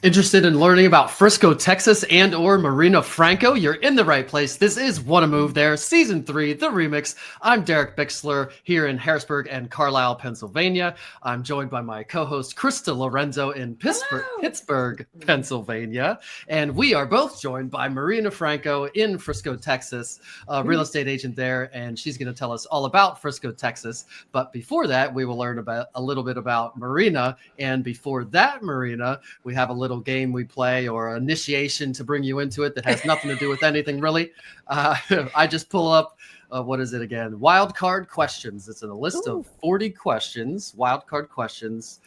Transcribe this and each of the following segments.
Interested in learning about Frisco, Texas and or Marina Franco? You're in the right place. This is Wanna Move There, Season 3, The Remix. I'm DerekBicksler here in Harrisburg and Carlisle, Pennsylvania. I'm joined by my co-host Krista.Lorenzo in Pittsburgh, Pennsylvania. And we are both joined by Marina Franco in Frisco, Texas, a real estate agent there. And she's going to tell us all about Frisco, Texas. But before that, we will learn about a little bit about Marina. And before that, Marina, we have a little game we play or initiation to bring you into it that has nothing to do with anything really. I just pull up, what is it again? Wild card questions. It's in a list of 40 questions, wild card questions.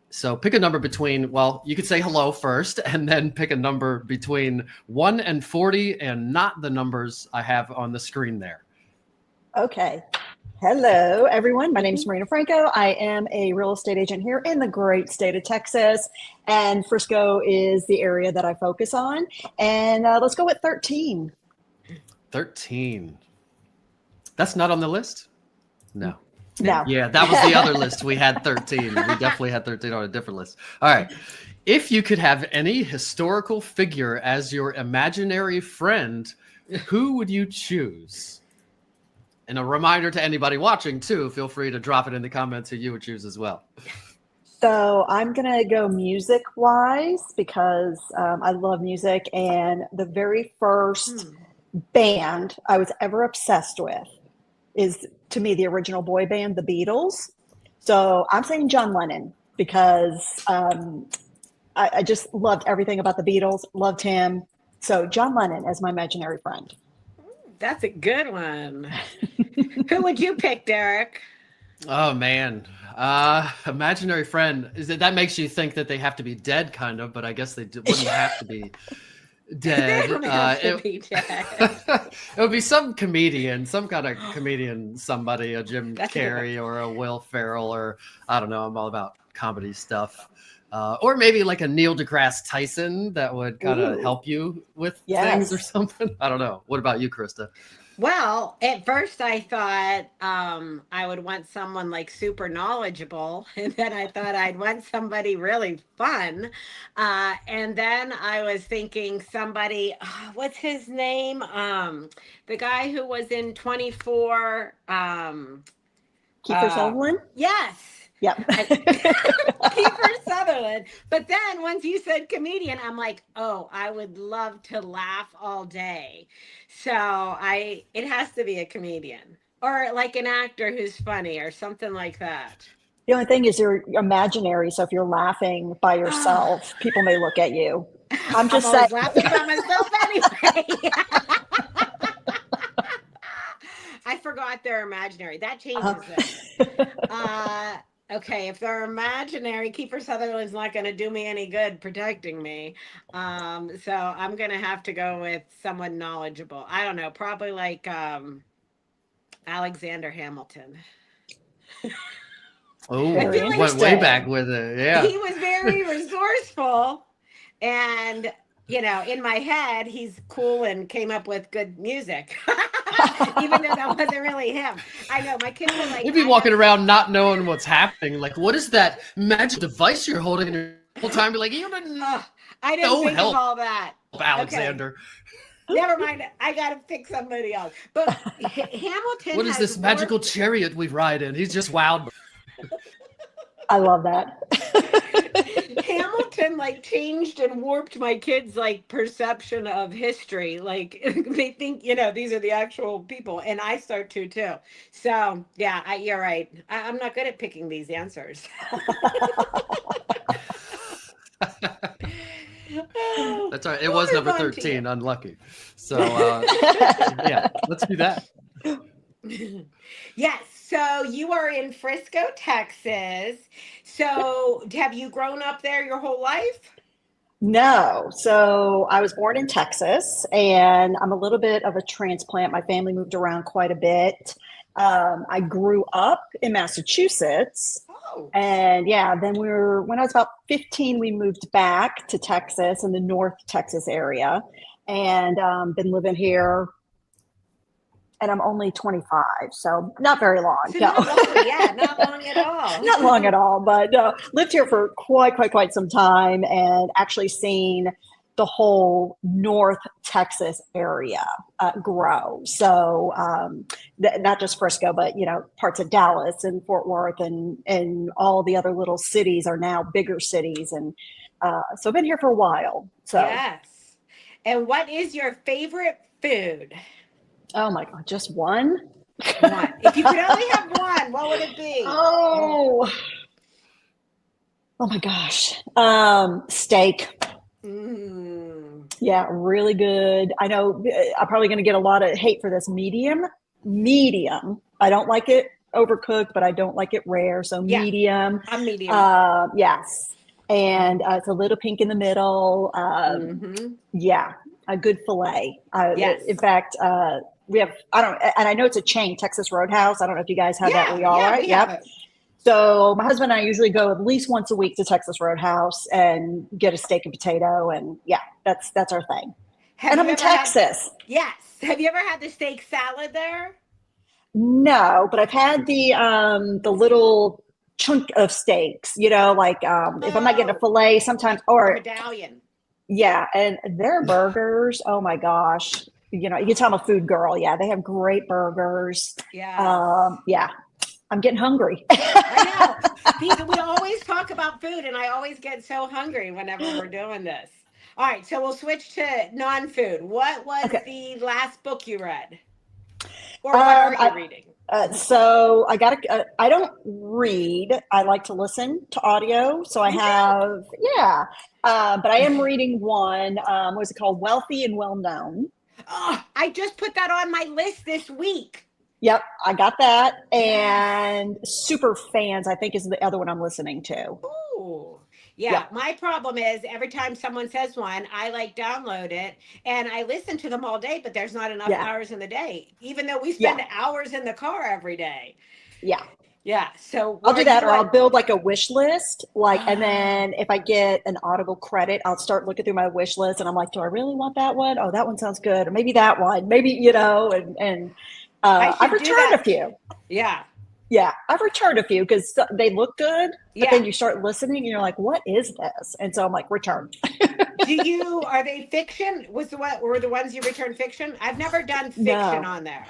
So pick a number between, well, you could say hello first and then pick a number between 1 and 40 and not the numbers I have on the screen there. Okay. Hello, everyone. My name is Marina Franco. I am a real estate agent here in the great state of Texas, and Frisco is the area that I focus on. And let's go with 13. 13. That's not on the list? No. No. Yeah, that was the other list. We had 13. We definitely had 13 on a different list. All right. If you could have any historical figure as your imaginary friend, who would you choose? And a reminder to anybody watching, too, feel free to drop it in the comments who you would choose as well. So I'm going to go music-wise because I love music. And the very first band I was ever obsessed with is, to me, the original boy band, the Beatles. So I'm saying John Lennon because I just loved everything about the Beatles, loved him. So John Lennon as my imaginary friend. That's a good one. Who would you pick, Derek? Oh, man. Imaginary friend. That makes you think that they have to be dead, kind of, but I guess they wouldn't have to be dead. They don't have to be dead. It would be some comedian, some kind of comedian, somebody, a Jim That's Carrey or a Will Ferrell, or I don't know. I'm all about comedy stuff. Or maybe like a Neil deGrasse Tyson that would kind of help you with things or something. I don't know. What about you, Krista? Well, at first I thought I would want someone like super knowledgeable. And then I thought I'd want somebody really fun. And then I was thinking somebody, what's his name? The guy who was in 24. Kiefer Sutherland? Yes. Yep. Kiefer Sutherland. But then once you said comedian, I'm like, oh, I would love to laugh all day. So it has to be a comedian or like an actor who's funny or something like that. The only thing is you're imaginary. So if you're laughing by yourself, people may look at you. I'm just saying. Laughing by myself anyway. I forgot they're imaginary. That changes it. Okay, if they're imaginary, Kiefer Sutherland's not going to do me any good protecting me. So I'm going to have to go with someone knowledgeable. I don't know, probably like Alexander Hamilton. Oh, he went way back with it. Yeah. He was very resourceful. And, you know, in my head, he's cool and came up with good music. Even though that wasn't really him. I know, my kids were like... You'd be walking around not knowing what's happening. Like, what is that magic device you're holding in your whole time? Be like, you didn't I didn't think of all that. Alexander. Okay. Never mind. I got to pick somebody else. But Hamilton What is this magical chariot we ride in? He's just wild. I love that. Hamilton like changed and warped my kids' like perception of history. Like they think, you know, these are the actual people, and I start to too. So yeah, you're right. I'm not good at picking these answers. That's all right. It was number 13. Unlucky. So yeah, let's do that. Yes. So you are in Frisco, Texas. So have you grown up there your whole life? No. So I was born in Texas, and I'm a little bit of a transplant. My family moved around quite a bit. I grew up in Massachusetts. Oh. And yeah, then when I was about 15, we moved back to Texas in the North Texas area, and been living here and I'm only 25, so not very long. So No. not long, yeah, not long at all. Not long at all, but no, lived here for quite some time and actually seen the whole North Texas area grow. So not just Frisco, but parts of Dallas and Fort Worth and all the other little cities are now bigger cities, and so I've been here for a while. So yes. And what is your favorite food? oh my God, just one? One. If you could only have one, what would it be? Oh my gosh, steak. Yeah, really good. I know I'm probably going to get a lot of hate for this. Medium. I don't like it overcooked, but I don't like it rare. So medium. I'm medium. Yes. And it's a little pink in the middle. Yeah, a good fillet. Yes. In fact, we have, and I know it's a chain, Texas Roadhouse. I don't know if you guys have that where you all are. We have it. So my husband and I usually go at least once a week to Texas Roadhouse and get a steak and potato, and yeah, that's our thing. And I'm in Texas. Yes. Have you ever had the steak salad there? No, but I've had the little chunk of steaks. Like if I'm not getting a fillet, sometimes or medallion. Yeah, and their burgers. Oh my gosh, you can tell I'm a food girl. Yeah, they have great burgers. Yeah. Yeah. I'm getting hungry. I know. We always talk about food, and I always get so hungry whenever we're doing this. All right, so we'll switch to non-food. What was the last book you read? Or what are you reading? So I don't read. I like to listen to audio. So I have, but I am reading one. What is it called? Wealthy and Well Known. Oh, I just put that on my list this week. Yep, I got that. And Super Fans, I think, is the other one I'm listening to. Ooh. Yeah, my problem is every time someone says one, I download it and I listen to them all day, but there's not enough hours in the day, even though we spend hours in the car every day. Yeah. Yeah. So I'll do that, or I'll build a wish list, and then if I get an Audible credit, I'll start looking through my wish list and I'm like, do I really want that one? Oh, that one sounds good. Or maybe that one, and I've returned a few. Yeah. Yeah, I've returned a few because they look good, but then you start listening and you're like, what is this? And so I'm like, return. Are they fiction? Were the ones you returned fiction? I've never done fiction on there.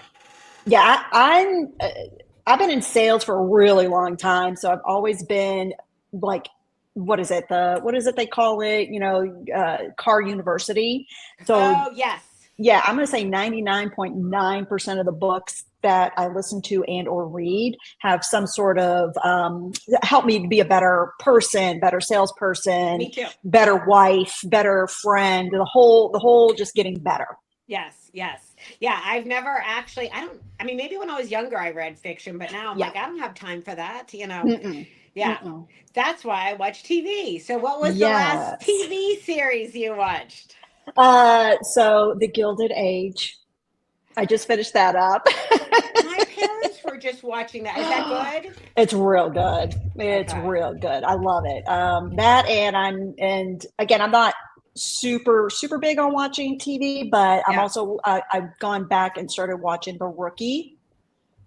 Yeah, I've been in sales for a really long time. So I've always been what is it they call it? Car university. So yes. Yeah, I'm going to say 99.9% of the books that I listen to and or read have some sort of help me to be a better person, better salesperson, me too. Better wife, better friend, the whole just getting better. Yes. Yeah, I've never actually, maybe when I was younger I read fiction, but now I'm I don't have time for that, Mm-mm. Yeah. Mm-mm. That's why I watch TV. So what was the last TV series you watched? So The Gilded Age. I just finished that up. My parents were just watching that. Is that good? It's real good. It's real good. I love it. That and again, I'm not super big on watching TV, but I'm also I've gone back and started watching The Rookie.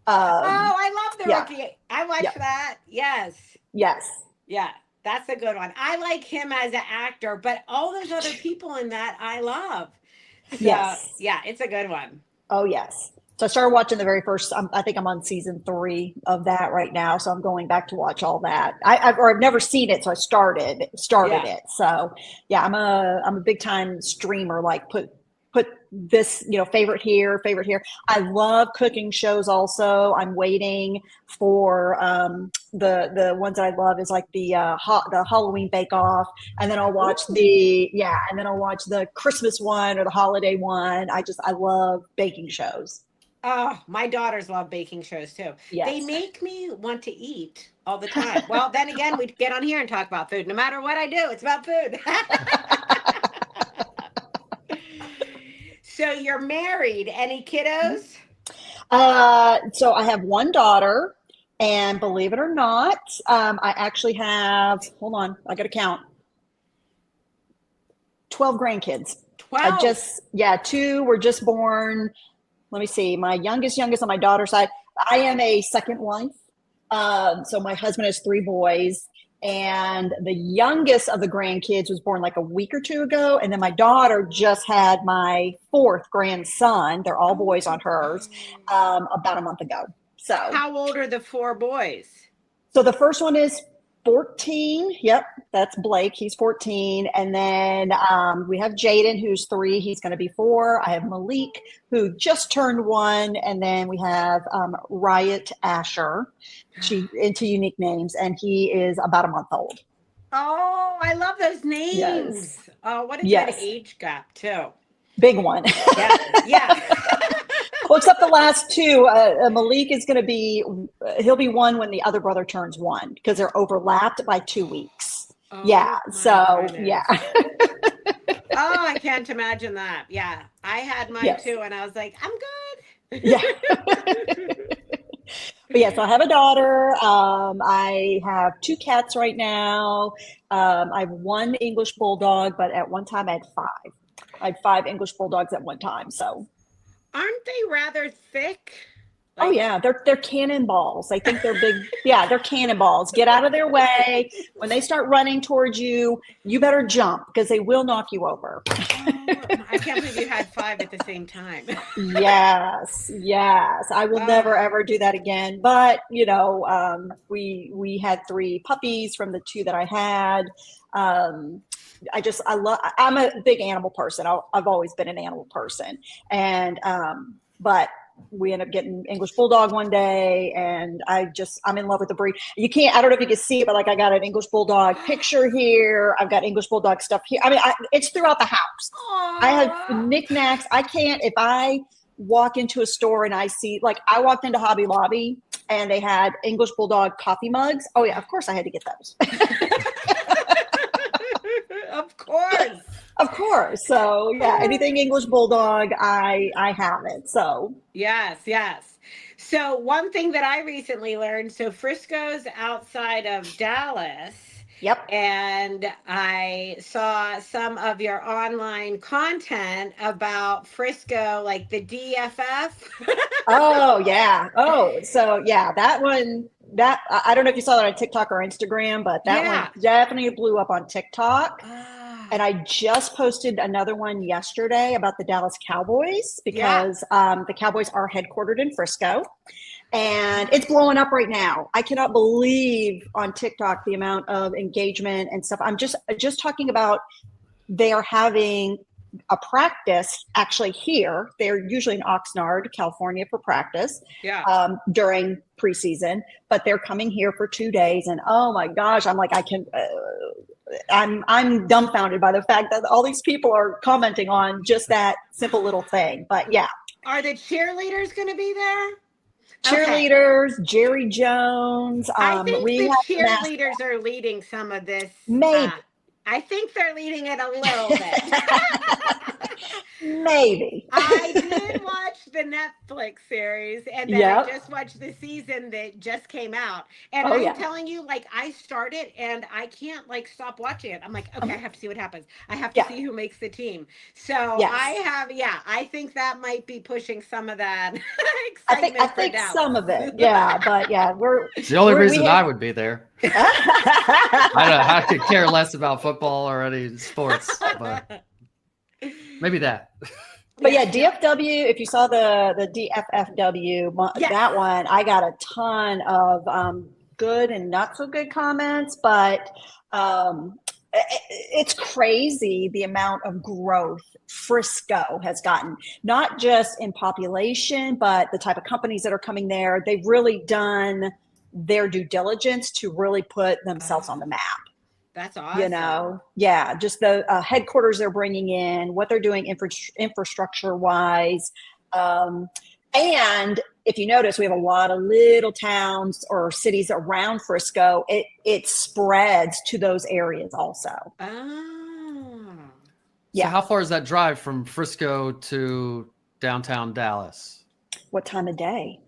I love The Rookie. I watched that. Yes. Yeah. That's a good one. I like him as an actor, but all those other people in that I love. So, yeah, it's a good one. Oh, yes. So I started watching the very first, I think I'm on season 3 of that right now. So I'm going back to watch all that. I've never seen it. So I started it. So yeah, I'm a big time streamer, put this, favorite here. I love cooking shows also. I'm waiting for the ones that I love is the Halloween Bake Off, and then I'll watch the Christmas one or the holiday one. I love baking shows. Oh, my daughters love baking shows too. Yes. They make me want to eat all the time. Well, then again, we get on here and talk about food. No matter what I do, it's about food. So you're married. Any kiddos? So I have one daughter, and believe it or not, I actually have, hold on, I got to count, 12 grandkids. 12? 2 were just born let me see, my youngest on my daughter's side. I am a second wife. So my husband has 3 boys, and the youngest of the grandkids was born like a week or 2 ago. And then my daughter just had my 4th grandson. They're all boys on hers, about a month ago. So how old are the 4 boys? So the first one is 14. Yep, that's Blake. He's 14. And then we have Jaden, who's 3. He's going to be 4. I have Malik, who just turned 1. And then we have Riot Asher. She into unique names, and he is about a month old. Oh, I love those names. Yes. Oh, what a good age gap, too. Big one. Yeah. Well, except the last 2, Malik is going to be, he'll be 1 when the other brother turns 1, because they're overlapped by 2 weeks. Oh, yeah. So, goodness. yeah. Oh, I can't imagine that. Yeah. I had mine too, and I was like, I'm good. Yeah. But yeah, so I have a daughter. I have 2 cats right now. I have 1 English bulldog, but at one time I had 5. I had 5 English bulldogs at one time. So aren't they rather thick? Oh yeah, they're cannonballs. I think they're big. Yeah, they're cannonballs. Get out of their way. When they start running towards you, you better jump, because they will knock you over. I can't believe you had 5 at the same time. Yes. I will never ever do that again. But we had 3 puppies from the 2 that I had. I'm a big animal person. I've always been an animal person, and but we ended up getting English Bulldog one day, and I'm in love with the breed. I don't know if you can see it, but like I got an English Bulldog picture here. I've got English Bulldog stuff here. I mean, it's throughout the house. Aww. I have knickknacks. I can't, if I walk into a store and I see, like I walked into Hobby Lobby and they had English Bulldog coffee mugs. Oh yeah, of course I had to get those. Of course. So yeah, anything English Bulldog, I have it. So yes. So one thing that I recently learned, so Frisco's outside of Dallas. Yep. And I saw some of your online content about Frisco, like the DFF. Oh yeah. Oh, so yeah, that one. That I don't know if you saw that on TikTok or Instagram, but that one definitely blew up on TikTok. And I just posted another one yesterday about the Dallas Cowboys, because the Cowboys are headquartered in Frisco, and it's blowing up right now. I cannot believe on TikTok the amount of engagement and stuff. I'm just talking about they are having a practice actually here. They're usually in Oxnard, California for practice during preseason, but they're coming here for 2 days. And oh my gosh, I'm like, I'm dumbfounded by the fact that all these people are commenting on just that simple little thing. But yeah. Are the cheerleaders going to be there? Cheerleaders, Jerry Jones. I think the cheerleaders are leading some of this. Maybe. I think they're leading it a little bit. Maybe. I did watch the Netflix series, and then I just watched the season that just came out. And I'm telling you, like, I started and I can't like stop watching it. I'm like, okay, I have to see what happens. I have to see who makes the team. So I think that might be pushing some of that excitement. I think some of it. Yeah, but yeah, it's the only reason I would be there. I could care less about football or any sports, but maybe that. But yeah, DFW, if you saw the DFFW, that one, I got a ton of good and not so good comments, but it's crazy the amount of growth Frisco has gotten, not just in population, but the type of companies that are coming there. They've really done their due diligence to really put themselves on the map. That's awesome. Just the headquarters they're bringing in, what they're doing infrastructure wise. And if you notice, we have a lot of little towns or cities around Frisco. It spreads to those areas also. So how far is that drive from Frisco to downtown Dallas? What time of day?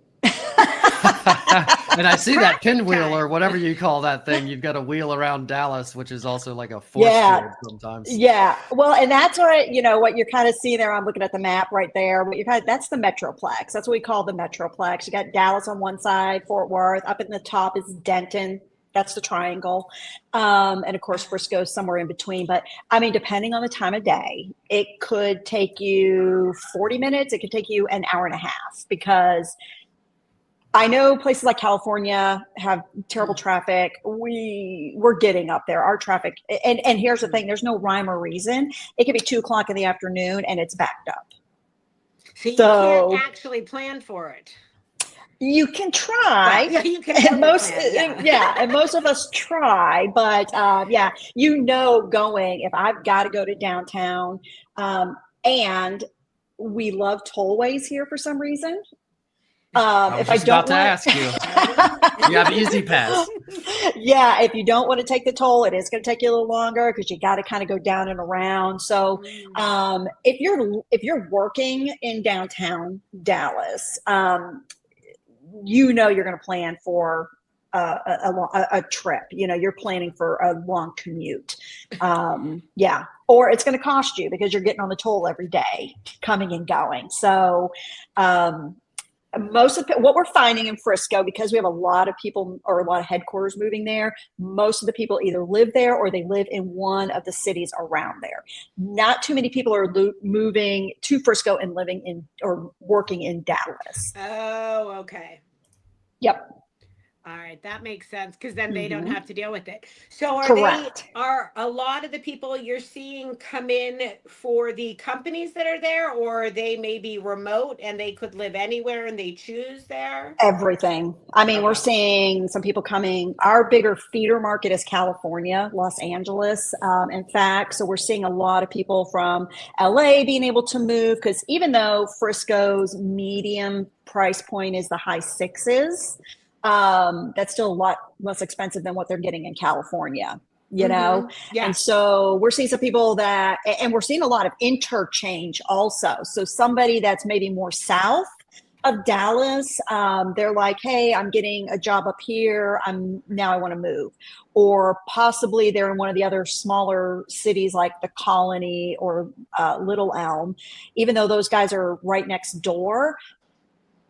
And I see that pinwheel time. or whatever you call that thing. You've got a wheel around Dallas, which is also like a force Yeah. field sometimes. Yeah. Well, and that's what, what you're kind of seeing there. I'm looking at the map right there. That's the Metroplex. That's what we call the Metroplex. You got Dallas on one side, Fort Worth. Up in the top is Denton. That's the triangle. And of course, Frisco's somewhere in between. But I mean, depending on the time of day, it could take you 40 minutes. It could take you an hour and a half, because I know places like California have terrible traffic. We're getting up there. Our traffic, and here's the thing: there's no rhyme or reason. It could be 2 o'clock in the afternoon and it's backed up. So you can't actually plan for it. You can try. Well, yeah, you can. And and most of us try, but going if I've got to go to downtown, and we love tollways here for some reason. If I don't ask you, you have Easy Pass. Yeah, if you don't want to take the toll, it is going to take you a little longer because you got to kind of go down and around. So, if you're working in downtown Dallas, you're going to plan for a trip. You're planning for a long commute. Or it's going to cost you because you're getting on the toll every day, coming and going. So. Most of what we're finding in Frisco, because we have a lot of people or a lot of headquarters moving there, most of the people either live there or they live in one of the cities around there. Not too many people are moving to Frisco and living in or working in Dallas. Oh, okay. Yep. All right, that makes sense, because then they don't have to deal with it. So are a lot of the people you're seeing come in for the companies that are there, or they may be remote and they could live anywhere and they choose there? Everything. I mean, we're seeing some people coming. Our bigger feeder market is California, Los Angeles, in fact. So we're seeing a lot of people from LA being able to move, because even though Frisco's medium price point is the high sixes, that's still a lot less expensive than what they're getting in California, Yeah. And so we're seeing some people and we're seeing a lot of interchange also. So somebody that's maybe more south of Dallas, they're like, hey, I'm getting a job up here. Now I want to move. Or possibly they're in one of the other smaller cities like the Colony or Little Elm, even though those guys are right next door.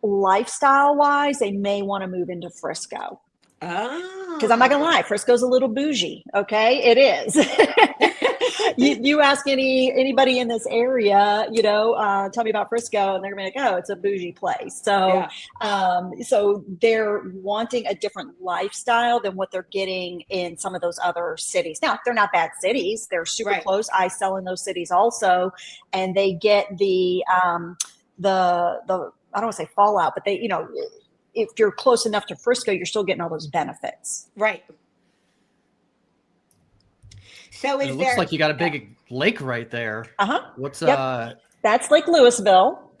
Lifestyle wise, they may want to move into Frisco. Because I'm not gonna lie, Frisco's a little bougie. Okay, it is. you ask anybody in this area, tell me about Frisco, and they're gonna be like, oh, it's a bougie place. So, so they're wanting a different lifestyle than what they're getting in some of those other cities. Now, they're not bad cities; they're super close. I sell in those cities also, and they get the I don't want to say fallout, but they, if you're close enough to Frisco, you're still getting all those benefits. Right. So it looks like you got a big lake right there. What's That's Lake Louisville.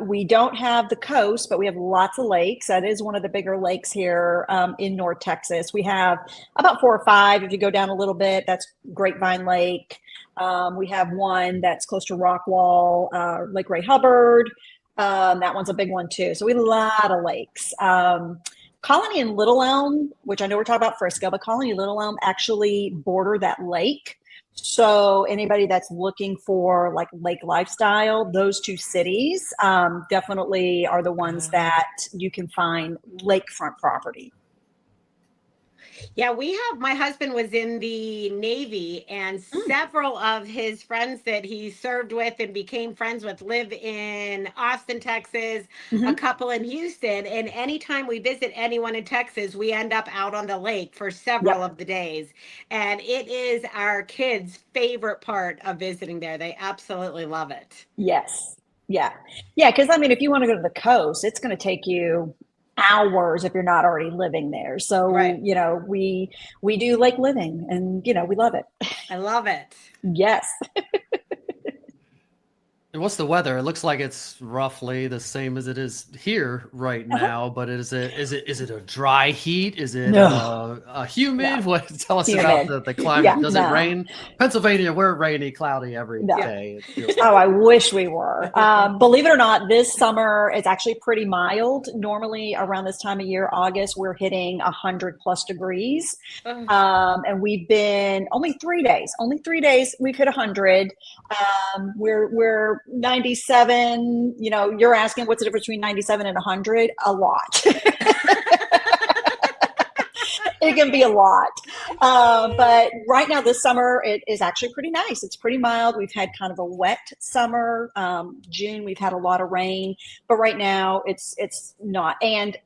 We don't have the coast, but we have lots of lakes. That is one of the bigger lakes here in North Texas. We have about 4 or 5. If you go down a little bit, that's Grapevine Lake. We have one that's close to Rockwall, Lake Ray Hubbard. That one's a big one too. So we have a lot of lakes. Colony and Little Elm, which I know we're talking about Frisco, but Colony and Little Elm actually border that lake. So anybody that's looking for like lake lifestyle, those 2 cities definitely are the ones that you can find lakefront property. Yeah, my husband was in the Navy, and several of his friends that he served with and became friends with live in Austin, Texas, a couple in Houston. And anytime we visit anyone in Texas, we end up out on the lake for several of the days. And it is our kids' favorite part of visiting there. They absolutely love it. Yes. Yeah. Yeah. Because I mean, if you want to go to the coast, it's going to take you hours if you're not already living there. So, we do lake living, and, we love it. I love it. Yes. And what's the weather? It looks like it's roughly the same as it is here right now, but is it a dry heat? Is it No. a humid? No. What tell us about Humid. the climate? Yeah, Does it no. rain? Pennsylvania, we're rainy, cloudy every No. day. It feels Oh, like. I wish we were. Believe it or not, this summer is actually pretty mild. Normally, around this time of year, August, we're hitting 100+ degrees. And we've been only 3 days. Only 3 days we've hit 100. We're 97. You know, you're asking what's the difference between 97 and 100? A lot. It can be a lot. But right now, this summer, it is actually pretty nice. It's pretty mild. We've had kind of a wet summer. June, we've had a lot of rain, but right now it's not. And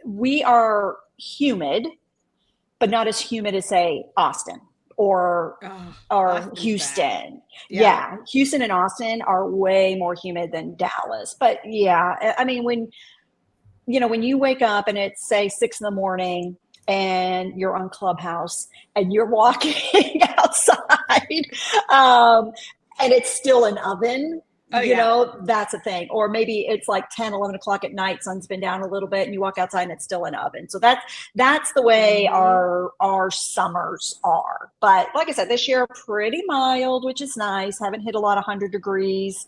we are humid, but not as humid as, say, Austin or Houston. Yeah. Houston and Austin are way more humid than Dallas. But yeah, I mean, when you wake up and it's, say, 6 a.m. and you're on Clubhouse and you're walking outside, and it's still an oven, that's a thing. Or maybe it's like 10, 11 o'clock at night, sun's been down a little bit, and you walk outside and it's still an oven. So that's the way our summers are. But like I said, this year pretty mild, which is nice. Haven't hit a lot of 100 degrees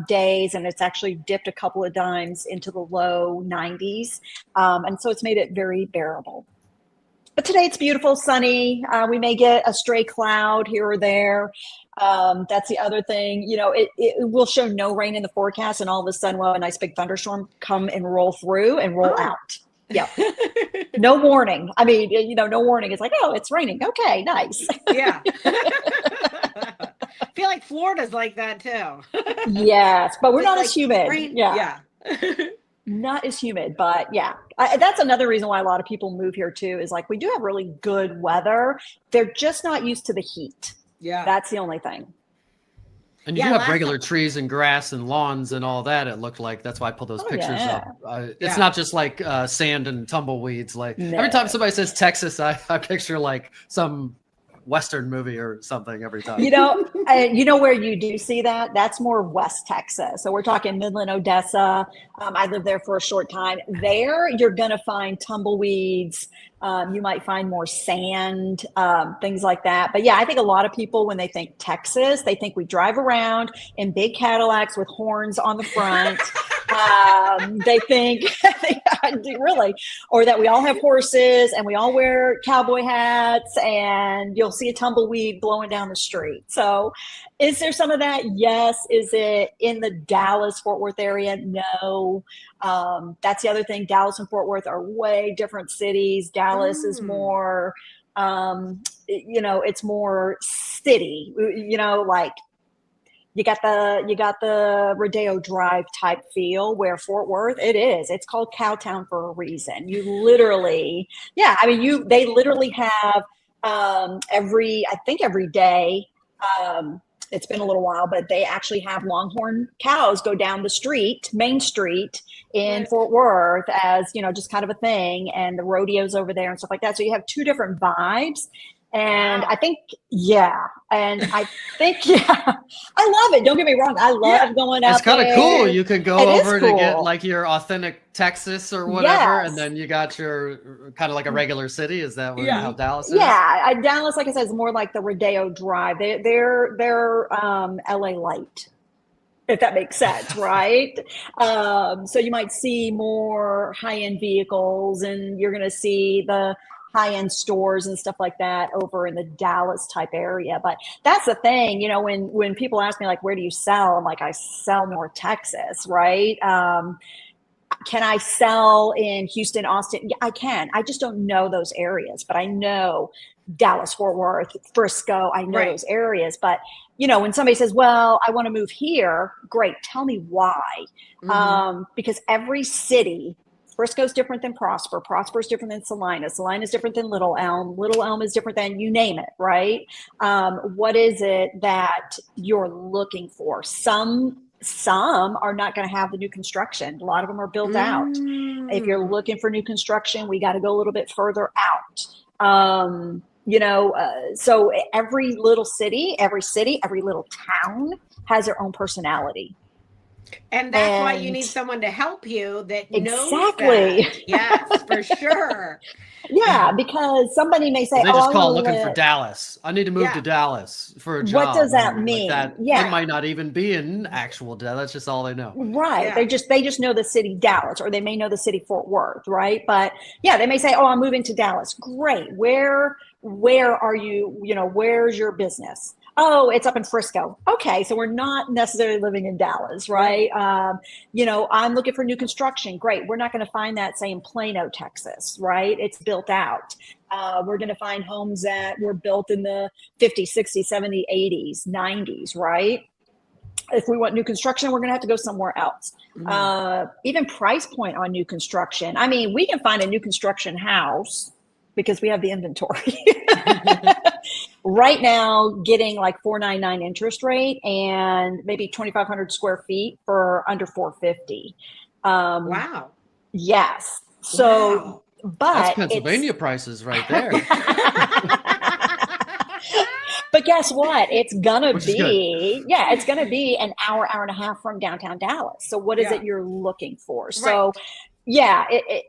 days, and it's actually dipped a couple of dimes into the low 90s. And so it's made it very bearable. But today it's beautiful, sunny. We may get a stray cloud here or there. That's the other thing. It will show no rain in the forecast, and all of a sudden we'll have a nice big thunderstorm come and roll through and roll out. Yeah. No warning. I mean, no warning. It's like, oh, it's raining. Okay, nice. Yeah. I feel like Florida's like that too. Yes, but we're not as humid. Rain. Yeah. Not as humid, but yeah, that's another reason why a lot of people move here too, is like we do have really good weather. They're just not used to the heat. Yeah. That's the only thing. And you do have regular trees and grass and lawns and all that. It looked like that's why I pulled those pictures up. It's not just like sand and tumbleweeds. Like every time somebody says Texas, I picture like some Western movie or something every time. You know where you do see that? That's more West Texas. So we're talking Midland, Odessa. I lived there for a short time. There, you're going to find tumbleweeds. You might find more sand, things like that. But yeah, I think a lot of people, when they think Texas, they think we drive around in big Cadillacs with horns on the front. They think really, or that we all have horses and we all wear cowboy hats and you'll see a tumbleweed blowing down the street. So is there some of that? Yes. Is it in the Dallas-Fort Worth area? No. That's the other thing. Dallas and Fort Worth are way different cities. Dallas is more, it's more city, like you got the Rodeo Drive type feel, where Fort Worth, it's called Cowtown for a reason. You literally, they literally have, every day, it's been a little while, but they actually have longhorn cows go down the street, Main Street in Fort Worth, as, just kind of a thing, and the rodeos over there and stuff like that. So you have two different vibes. And I think, I love it. Don't get me wrong. I love going out. It's kind of cool. You could go over cool to get like your authentic Texas or whatever, and then you got your kind of like a regular city. Is that how Dallas is? Yeah, Dallas, like I said, is more like the Rodeo Drive. They're LA light, if that makes sense, right? So you might see more high-end vehicles, and you're going to see the high-end stores and stuff like that over in the Dallas type area. But that's the thing, when people ask me, like, where do you sell? I'm like, I sell North Texas, right? Can I sell in Houston, Austin? Yeah, I can. I just don't know those areas, but I know Dallas, Fort Worth, Frisco. I know those areas. But, when somebody says, well, I want to move here, great. Tell me why. Because every city, Frisco's different than Prosper. Prosper is different than Salina. Salina is different than Little Elm. Little Elm is different than, you name it, right? What is it that you're looking for? Some are not going to have the new construction. A lot of them are built out. If you're looking for new construction, we got to go a little bit further out. So every little city, every little town has their own personality. And that's why you need someone to help you that knows exactly that. Yes, for sure. Yeah, because somebody may say, they just I call want to looking for live. Dallas. I need to move to Dallas for a job. What does that Like mean? that, Yeah. It might not even be in actual Dallas. That's just all they know. Right. Yeah. They just know the city Dallas, or they may know the city Fort Worth, right? But yeah, they may say, I'm moving to Dallas. Great. Where are you? Where's your business? Oh, it's up in Frisco. Okay, so we're not necessarily living in Dallas, right? I'm looking for new construction. Great. We're not going to find that, say, in Plano, Texas, right? It's built out. We're going to find homes that were built in the 50s, 60s, 70s, 80s, 90s, right? If we want new construction, we're going to have to go somewhere else. Even price point on new construction. I mean, we can find a new construction house because we have the inventory. Right now, getting like 4.99 interest rate and maybe 2,500 square feet for under 450. Wow. Yes. So, wow. But that's Pennsylvania prices right there. But guess what? It's gonna be an hour and a half from downtown Dallas. So what is it you're looking for? So I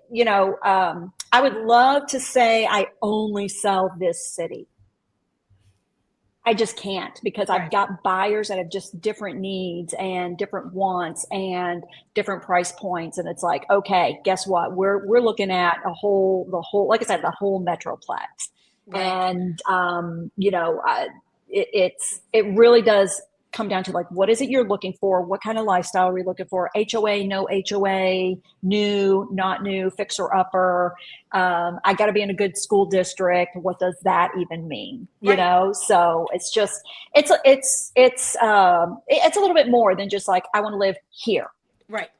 would love to say I only sell this city. I just can't, because I've got buyers that have just different needs and different wants and different price points. And it's like, okay, guess what? We're looking at the whole, like I said, the whole Metroplex. And, it really does come down to like, what is it you're looking for? What kind of lifestyle are we looking for? HOA, no HOA, new, not new, fixer upper. I got to be in a good school district. What does that even mean? So it's just, it's a little bit more than just like, I want to live here. Right.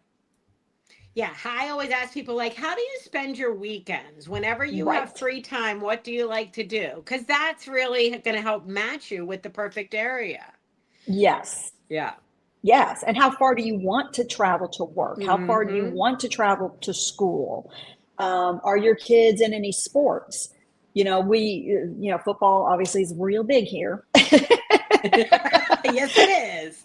Yeah, I always ask people, like, how do you spend your weekends? Whenever you have free time, what do you like to do? Because that's really going to help match you with the perfect area. Yes. Yeah. Yes. And how far do you want to travel to work? How far do you want to travel to school? Are your kids in any sports? Football obviously is real big here. Yes, it is.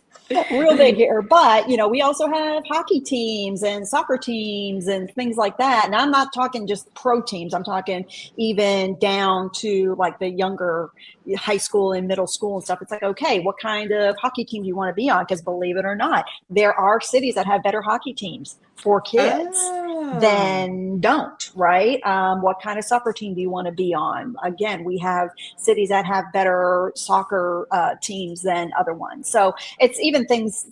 Real big here. But, we also have hockey teams and soccer teams and things like that. And I'm not talking just pro teams. I'm talking even down to like the younger high school and middle school and stuff. It's like, okay, what kind of hockey team do you want to be on? Because believe it or not, there are cities that have better hockey teams for kids than don't, right? What kind of soccer team do you want to be on? Again, we have cities that have better soccer teams than other ones. So it's even things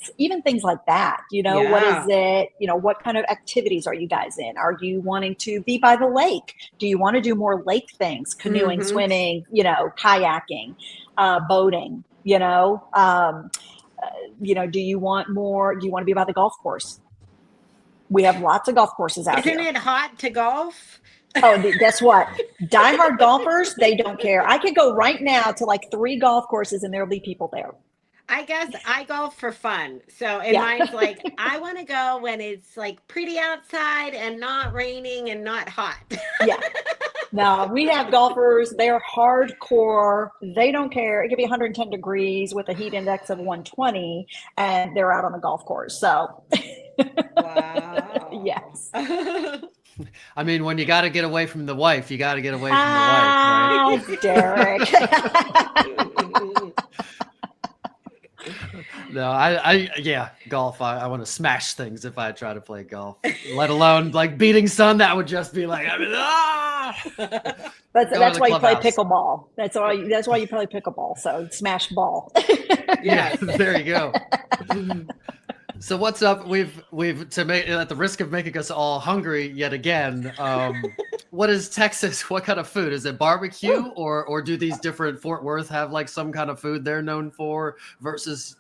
like that, what is it, what kind of activities are you guys in? Are you wanting to be by the lake? Do you want to do more lake things, canoeing, swimming, kayaking, boating, do you want to be by the golf course? We have lots of golf courses out here. Isn't it hot to golf? Oh, guess what? Diehard golfers, they don't care. I could go right now to like 3 golf courses and there'll be people there. I guess I golf for fun. So mine's like, I want to go when it's like pretty outside and not raining and not hot. Yeah. No, we have golfers. They're hardcore. They don't care. It could be 110 degrees with a heat index of 120 and they're out on the golf course. So wow. Yes. I mean, when you got to get away from the wife, you got to get away from the wife, right? Derek. No, golf. I want to smash things if I try to play golf, let alone like beating sun. That would just be like, That's why you play pickleball. That's why you play pickleball. So smash ball. Yeah, there you go. So what's up? We've to make at the risk of making us all hungry yet again. What is Texas? What kind of food is it? Barbecue, or do these different Fort Worth have like some kind of food they're known for versus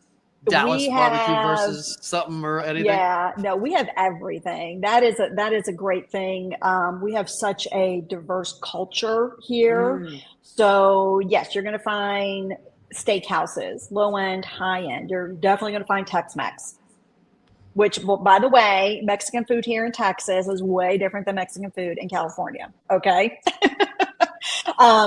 Dallas barbecue versus something or anything? Yeah, no, we have everything. That is a great thing. We have such a diverse culture here. So yes, you're going to find steakhouses, low end, high end. You're definitely going to find Tex-Mex. Which, well, by the way, Mexican food here in Texas is way different than Mexican food in California. Okay.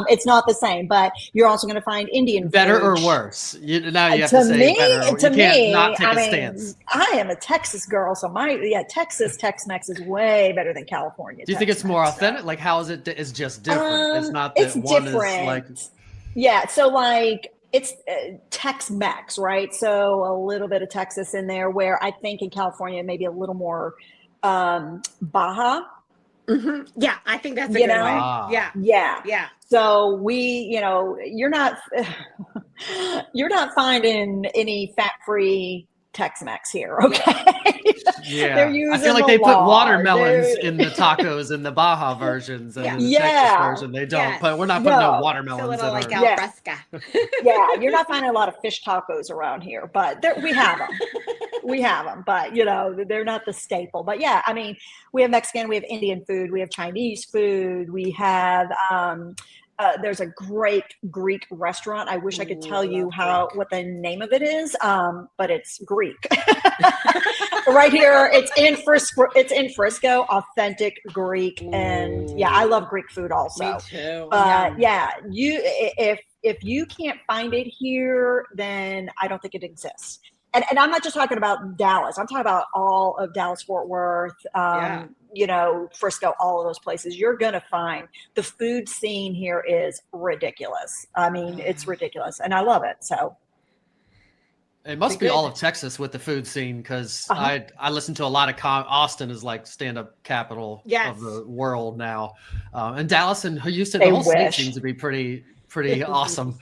It's not the same, but you're also going to find Indian better food. or worse. Now you have To to say me, better. You to can't me, not take I a mean, stance. I am a Texas girl, so Texas Tex-Mex is way better than California. Do you think it's more authentic? Like, how is it? It's just different. It's not that It's one different. is like. Yeah, so like it's Tex-Mex, right? So a little bit of Texas in there, where I think in California maybe a little more Baja. Mm-hmm. Yeah, I think that's a You good know? way. Ah. Yeah. So you're not finding any fat-free Tex-Mex here, okay? Yeah, They're using I feel like the they put lard. watermelons in the tacos in the Baja versions, and in the Texas version they don't. Yes. But we're not putting no It's a watermelons little in like our. al fresca. Yeah, you're not finding a lot of fish tacos around here, but we have them. We have them, but they're not the staple. But yeah, I mean, we have Mexican, we have Indian food, we have Chinese food, we have there's a great Greek restaurant. I wish I could tell you what the name of it is, but it's Greek. Right here, it's in Frisco. It's in Frisco, authentic Greek, and yeah, I love Greek food also. Me too. Yeah, if you can't find it here, then I don't think it exists. And I'm not just talking about Dallas. I'm talking about all of Dallas, Fort Worth, Frisco, all of those places. You're going to find the food scene here is ridiculous. I mean, it's ridiculous, and I love it. So it must be all of Texas with the food scene, because I listen to a lot of Austin is like stand-up capital of the world now, and Dallas and Houston, the whole state seems to be pretty awesome.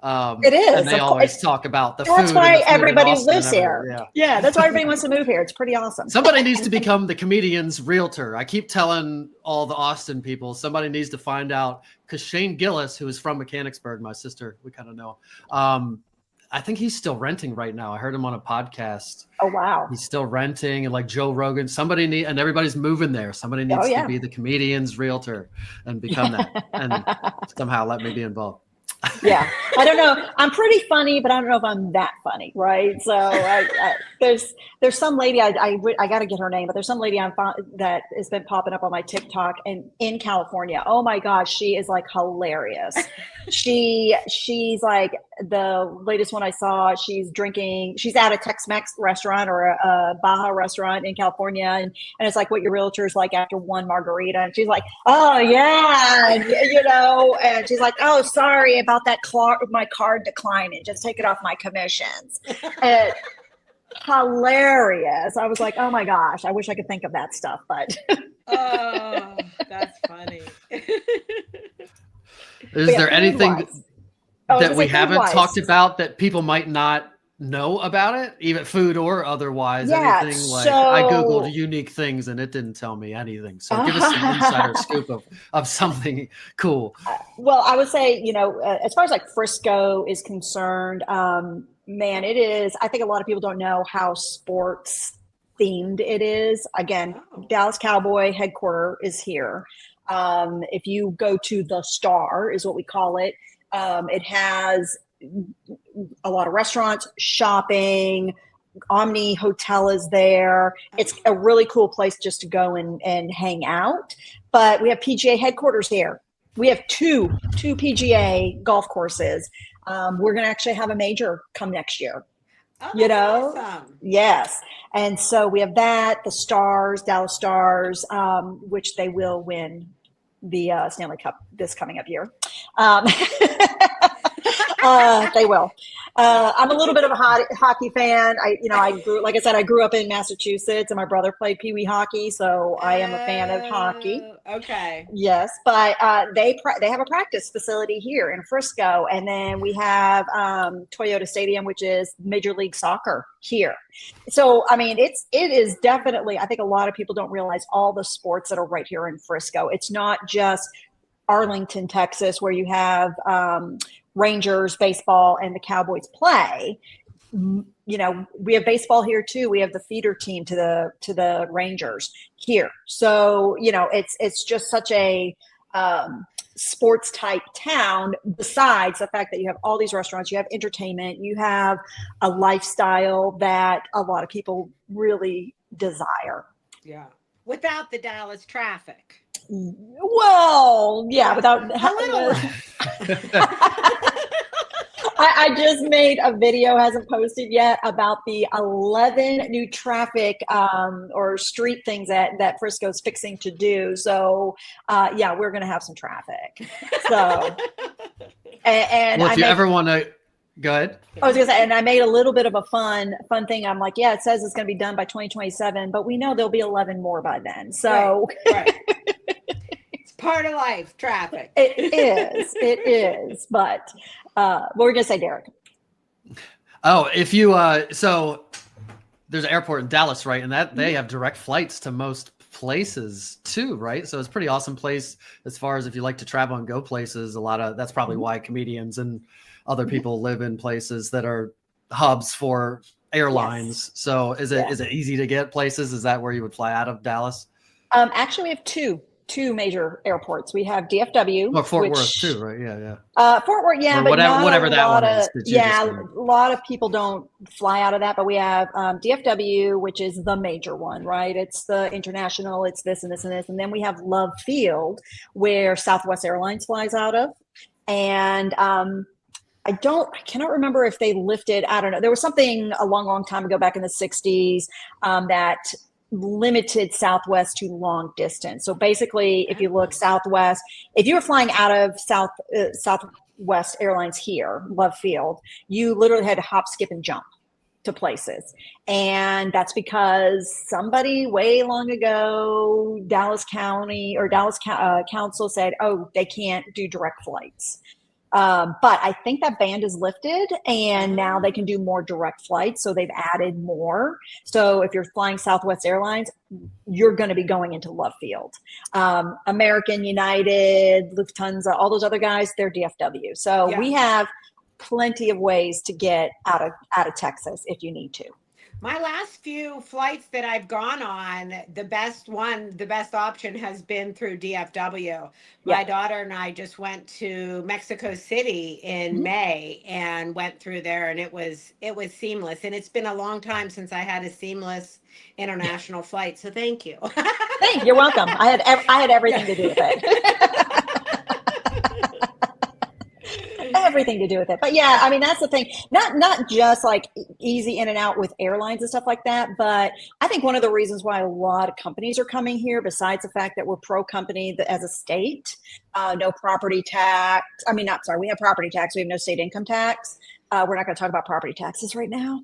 It is. And they always talk about the food. That's why everybody lives here. Yeah, that's why everybody wants to move here. It's pretty awesome. Somebody needs to become the comedian's realtor. I keep telling all the Austin people, somebody needs to find out, because Shane Gillis, who is from Mechanicsburg, my sister, we kind of know. I think he's still renting right now. I heard him on a podcast. Oh, wow. He's still renting, and like Joe Rogan, and everybody's moving there. Somebody needs to be the comedian's realtor and become that, and somehow let me be involved. Yeah, I don't know. I'm pretty funny, but I don't know if I'm that funny, right? So there's some lady I got to get her name, but there's some lady that has been popping up on my TikTok and in California. Oh my gosh, she is like hilarious. She's like the latest one I saw. She's at a Tex-Mex restaurant or a Baja restaurant in California, and it's like what your realtor's like after one margarita, and she's like, oh yeah, and she's like, oh sorry about that my card declining, just take it off my commissions. And hilarious. I was like, oh my gosh, I wish I could think of that stuff, but oh, that's funny. Is there anything that we haven't talked about that people might not know about it, even food or otherwise? Anything like I Googled unique things and it didn't tell me anything. So give us some insider scoop of something cool. Well, I would say, as far as like Frisco is concerned, man, it is. I think a lot of people don't know how sports themed it is. Again, Dallas Cowboy headquarters is here. If you go to the Star, is what we call it. It has a lot of restaurants, shopping, Omni Hotel is there. It's a really cool place just to go and hang out. But we have PGA headquarters here. We have two PGA golf courses. We're going to actually have a major come next year. Oh, awesome. Yes. And so we have that, the Stars, Dallas Stars, which they will win the Stanley Cup this coming up year. They will. I'm a little bit of a hockey fan. I grew up in Massachusetts, and my brother played Pee Wee hockey, so I am a fan of hockey. Okay. Yes, but they have a practice facility here in Frisco, and then we have Toyota Stadium, which is Major League Soccer here. So, I mean, it is definitely. I think a lot of people don't realize all the sports that are right here in Frisco. It's not just Arlington, Texas, where you have Rangers baseball and the Cowboys play. We have baseball here too. We have the feeder team to the Rangers here. So, it's just such a sports type town, besides the fact that you have all these restaurants, you have entertainment, you have a lifestyle that a lot of people really desire. Yeah. Without the Dallas traffic. Well, yeah, without A little I just made a video, hasn't posted yet, about the 11 new traffic or street things that Frisco's fixing to do. So yeah, we're going to have some traffic. So, and well, if you ever want to, go ahead. I was going to say, and I made a little bit of a fun thing. I'm like, yeah, it says it's going to be done by 2027, but we know there'll be 11 more by then. So right. It's part of life, traffic. It is. But what were you going to say, Derek? Oh, if you so there's an airport in Dallas, right? And that they have direct flights to most places too, right? So it's a pretty awesome place as far as if you like to travel and go places. That's probably why comedians and other people live in places that are hubs for airlines. Yes. So is it easy to get places? Is that where you would fly out of Dallas? Actually, we have two major airports. We have DFW. Or Fort Worth too, right? Fort Worth, yeah, or but whatever that one is. Yeah, a lot of people don't fly out of that, but we have DFW, which is the major one, right? It's the international, it's this and this and this. And then we have Love Field, where Southwest Airlines flies out of. And I cannot remember if they lifted, I don't know. There was something a long time ago back in the 60s that limited Southwest to long distance. So basically, if you look Southwest, if you were flying out of Southwest Airlines here, Love Field, you literally had to hop, skip, and jump to places. And that's because somebody way long ago, Dallas County or Dallas Council said, oh, they can't do direct flights. But I think that ban is lifted and now they can do more direct flights. So they've added more. So if you're flying Southwest Airlines, you're going to be going into Love Field. American, United, Lufthansa, all those other guys, they're DFW. So we have plenty of ways to get out of Texas if you need to. My last few flights that I've gone on, the best option has been through DFW. My daughter and I just went to Mexico City in May and went through there, and it was seamless. And it's been a long time since I had a seamless international flight. So thank you. You're welcome. I had everything to do with it. Everything to do with it. But yeah, I mean, that's the thing. Not just like easy in and out with airlines and stuff like that, but I think one of the reasons why a lot of companies are coming here, besides the fact that we're pro company as a state, no property tax. I mean, we have property tax. We have no state income tax. We're not going to talk about property taxes right now.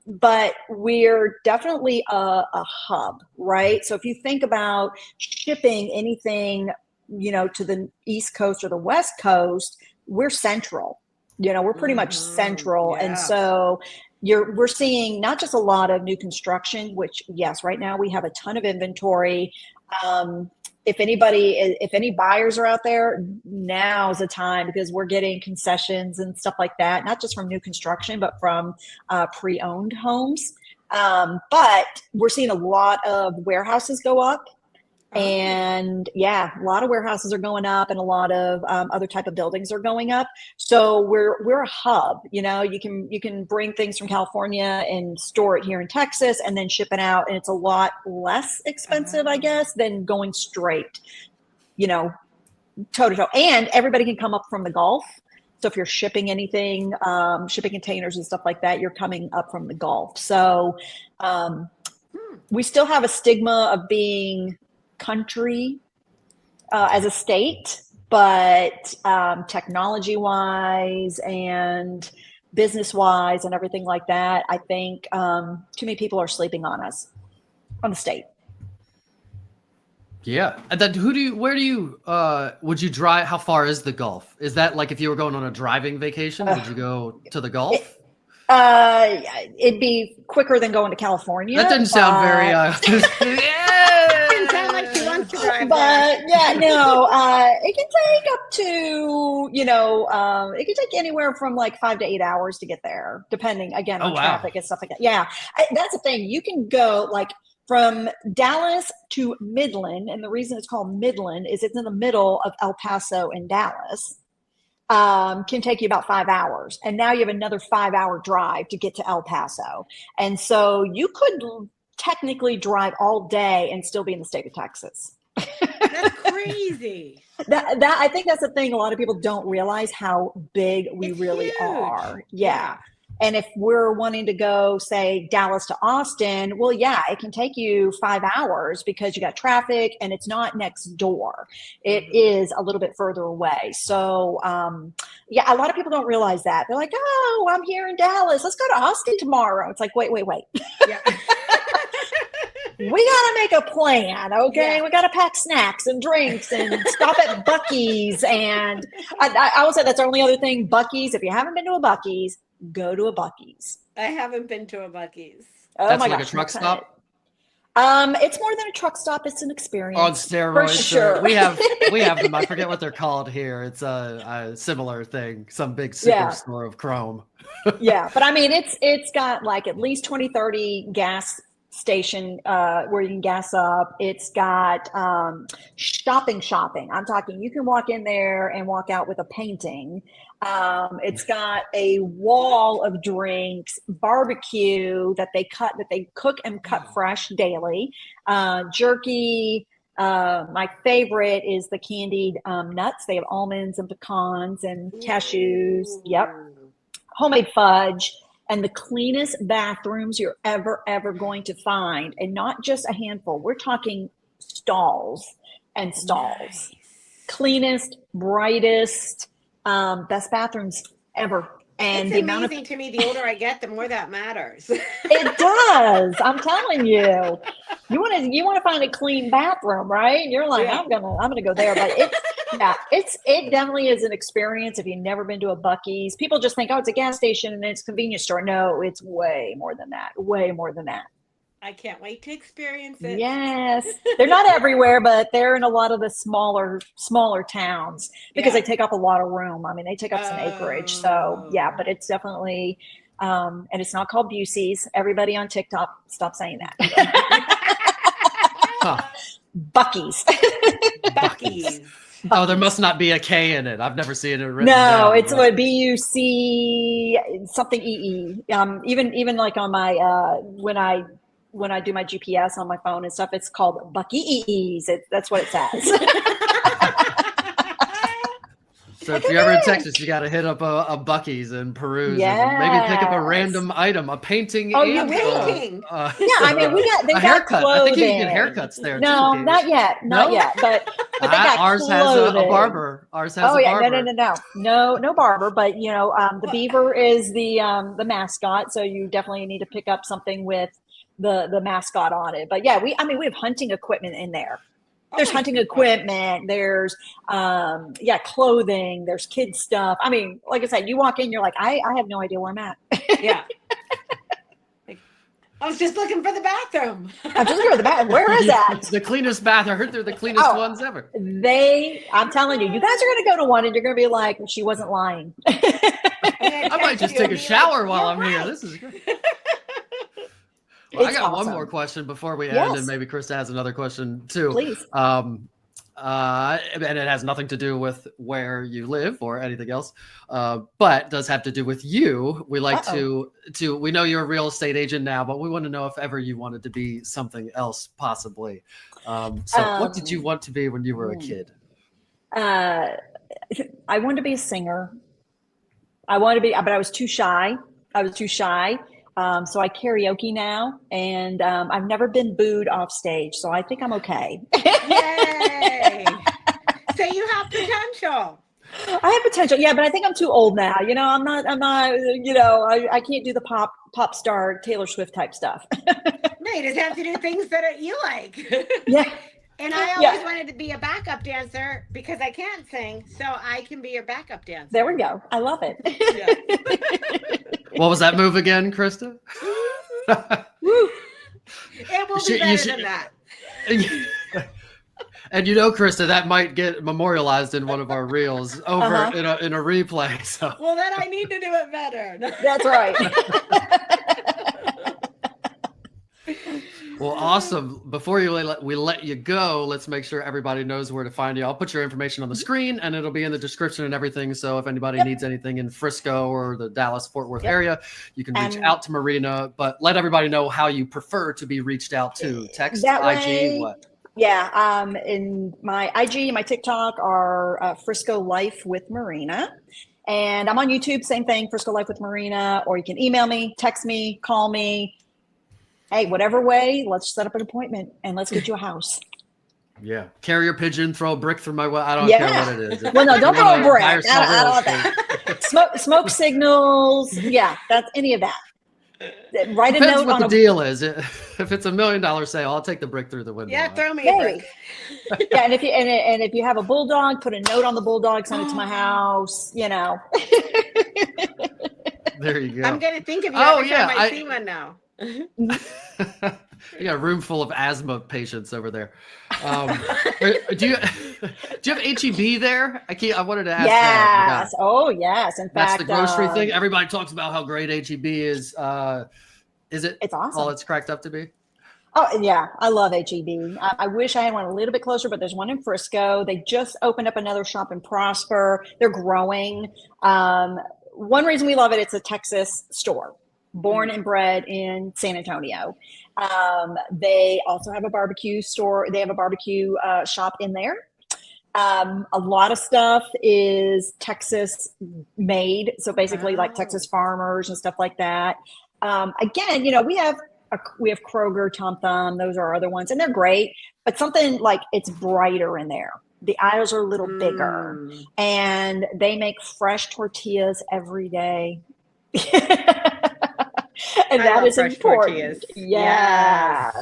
But we're definitely a hub, right? So if you think about shipping anything, to the East Coast or the West Coast, we're central. We're pretty much central. And so we're seeing not just a lot of new construction, which yes, right now we have a ton of inventory. If any buyers are out there, now's the time, because we're getting concessions and stuff like that, not just from new construction, but from pre-owned homes. But we're seeing a lot of warehouses go up. And a lot of warehouses are going up, and a lot of other type of buildings are going up. So we're a hub. You can bring things from California and store it here in Texas, and then ship it out, and it's a lot less expensive, I guess, than going straight, toe to toe. And everybody can come up from the Gulf. So if you're shipping anything, shipping containers and stuff like that, you're coming up from the Gulf. So we still have a stigma of being country as a state, but technology wise and business wise and everything like that, I think too many people are sleeping on us, on the state. Yeah. And then would you drive? How far is the Gulf? Is that like if you were going on a driving vacation, would you go to the Gulf? It'd be quicker than going to California. That didn't sound very Didn't sound like she wants to drive but there. It can take up to it can take anywhere from like 5 to 8 hours to get there, depending again on traffic and stuff like that. Yeah, that's the thing. You can go like from Dallas to Midland, and the reason it's called Midland is it's in the middle of El Paso and Dallas. Can take you about 5 hours. And now you have another 5-hour drive to get to El Paso. And so you could technically drive all day and still be in the state of Texas. That's crazy. That I think that's the thing. A lot of people don't realize how big we It's really huge. are. Yeah. And if we're wanting to go, say, Dallas to Austin, well, yeah, it can take you 5 hours because you got traffic and it's not next door. It is a little bit further away. So, yeah, a lot of people don't realize that. They're like, oh, I'm here in Dallas. Let's go to Austin tomorrow. It's like, wait. Yeah. We got to make a plan, okay? Yeah. We got to pack snacks and drinks and stop at Buc-ee's. And I will say that's our only other thing, Buc-ee's. If you haven't been to a Buc-ee's, go to a Buc-ee's. I haven't been to a Buc-ee's. Oh That's my like gosh, a truck okay. stop? It's more than a truck stop. It's an experience. On steroids. For sure. We have them. I forget what they're called here. It's a similar thing. Some big superstore of chrome. Yeah, but I mean, it's got like at least 20, 30 gas station where you can gas up. It's got shopping. I'm talking, you can walk in there and walk out with a painting. It's got a wall of drinks, barbecue that they cook and cut fresh daily, jerky. My favorite is the candied nuts. They have almonds and pecans and cashews. Yep. Homemade fudge. And the cleanest bathrooms you're ever going to find. And not just a handful. We're talking stalls and stalls. Nice. Cleanest, brightest, best bathrooms ever. And it's amazing to me. The older I get, the more that matters. It does. I'm telling you. You want to find a clean bathroom, right? And you're like, I'm gonna go there. But it definitely is an experience. If you've never been to a Buc-ee's, people just think, oh, it's a gas station and it's a convenience store. No, it's way more than that. Way more than that. I can't wait to experience it. Yes. They're not everywhere, but they're in a lot of the smaller towns because they take up a lot of room. I mean, they take up some acreage. So yeah, but it's definitely, and it's not called Busey's. Everybody on TikTok, stop saying that. Buc-ee's. Buc-ee's. Oh, there must not be a K in it. I've never seen it written No, down. it's what B-U-C something E-E. Even like on my, when I do my GPS on my phone and stuff, it's called Buc-ee's. That's what it says. So if you're ever in Texas, you got to hit up a Buc-ee's and peruse and maybe pick up a random item, a painting. Oh, and, painting. Yeah, I mean, they got haircut. clothing. I think you can get haircuts there. No, too, not yet. But they got ours clothing. has a barber. Ours has a barber. No barber. But the beaver is the mascot, so you definitely need to pick up something with the mascot on it. But yeah, we have hunting equipment in there. There's hunting equipment. There's clothing. There's kids stuff. I mean, like I said, you walk in, you're like, I have no idea where I'm at. Yeah. I was just looking for the bathroom. I'm just looking for the bathroom. Where is that? It's the cleanest bath. I heard they're the cleanest ones ever. I'm telling you, you guys are going to go to one and you're going to be like, she wasn't lying. I might just take a shower while I'm here. This is good. Well, I got one more question before we end, and maybe Krista has another question too. Please. And it has nothing to do with where you live or anything else, but does have to do with you. We like to we know you're a real estate agent now, but we want to know if ever you wanted to be something else, possibly. So what did you want to be when you were a kid? I wanted to be a singer. But I was too shy. So I karaoke now, and I've never been booed off stage, so I think I'm okay. Yay! So you have potential. I have potential, yeah, but I think I'm too old now. I'm not. I can't do the pop star Taylor Swift type stuff. No, you just have to do things that you like. Yeah. And I always wanted to be a backup dancer because I can't sing, so I can be your backup dancer. There we go. I love it. Yeah. What was that move again, Krista? It will be better than that. And Krista, that might get memorialized in one of our reels over in a replay. So. Well, then I need to do it better. That's right. Well, awesome. Before we let you go, let's make sure everybody knows where to find you. I'll put your information on the screen, and it'll be in the description and everything. So if anybody needs anything in Frisco or the Dallas-Fort Worth area, you can reach out to Marina. But let everybody know how you prefer to be reached out to. Text, IG, what? Yeah. In my IG and my TikTok are Frisco Life with Marina. And I'm on YouTube, same thing, Frisco Life with Marina, or you can email me, text me, call me. Hey, whatever way, let's set up an appointment and let's get you a house. Yeah. Carrier pigeon, throw a brick through my well. I don't care what it is. Well, no, don't throw a brick. I don't want that. Smoke signals. Yeah, that's any of that. Write Depends a note what on the deal is. If it's $1 million sale, I'll take the brick through the window. Yeah, throw me a brick. Yeah, and if you have a bulldog, put a note on the bulldog, send it to my house. You know. There you go. I'm gonna think of you every time I see one now. You got a room full of asthma patients over there. Do you have HEB there? I wanted to ask. Yes. Oh, yes. In that's fact, the grocery thing. Everybody talks about how great HEB is. Is it? It's awesome. All it's cracked up to be. Oh, yeah. I love HEB. I wish I had one a little bit closer, but there's one in Frisco. They just opened up another shop in Prosper. They're growing. One reason we love it, it's a Texas store, born and bred in San Antonio. They also have a barbecue store. They have a barbecue shop in there. A lot of stuff is Texas made. So basically like Texas farmers and stuff like that. Again, we have Kroger, Tom Thumb. Those are other ones and they're great, but something like it's brighter in there. The aisles are a little bigger and they make fresh tortillas every day. And that is important. Tortillas. Yes.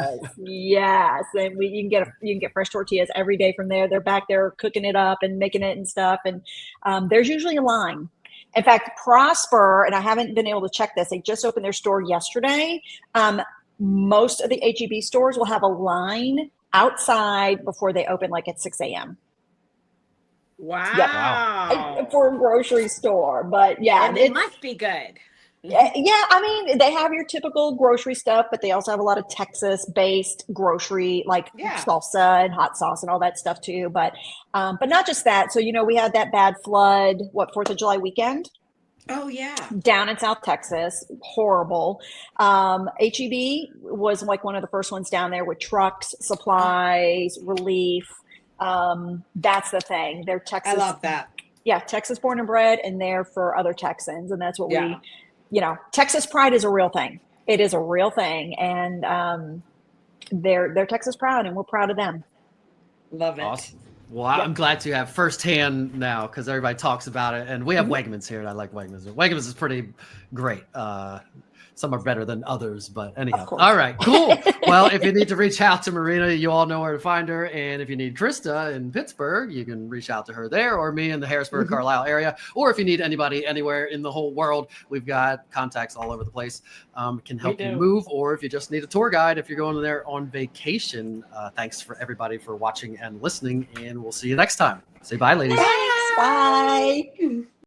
And you can get fresh tortillas every day from there. They're back there cooking it up and making it and stuff. And there's usually a line. In fact, Prosper, and I haven't been able to check this. They just opened their store yesterday. Most of the HEB stores will have a line outside before they open, like at 6 a.m. Wow. For a grocery store, but yeah, and it must be good. Yeah, I mean, they have your typical grocery stuff, but they also have a lot of Texas-based grocery, like salsa and hot sauce and all that stuff too. But not just that. So we had that bad flood, 4th of July weekend. Oh yeah, down in South Texas, horrible. HEB was like one of the first ones down there with trucks, supplies, relief. That's the thing. They're Texas. I love that. Yeah, Texas born and bred, and they're for other Texans, and that's what we. Texas pride is a real thing. It is a real thing, and they're Texas proud, and we're proud of them. Love it. Awesome. Well, I'm glad to have firsthand now because everybody talks about it, and we have Wegmans here, and I like Wegmans. Wegmans is pretty great. Some are better than others, but anyhow. All right, cool. Well, if you need to reach out to Marina, you all know where to find her. And if you need Krista in Pittsburgh, you can reach out to her there, or me in the Harrisburg, Carlisle area. Or if you need anybody anywhere in the whole world, we've got contacts all over the place. Can help you move, or if you just need a tour guide, if you're going there on vacation. Thanks for everybody for watching and listening, and we'll see you next time. Say bye, ladies. Thanks. Bye.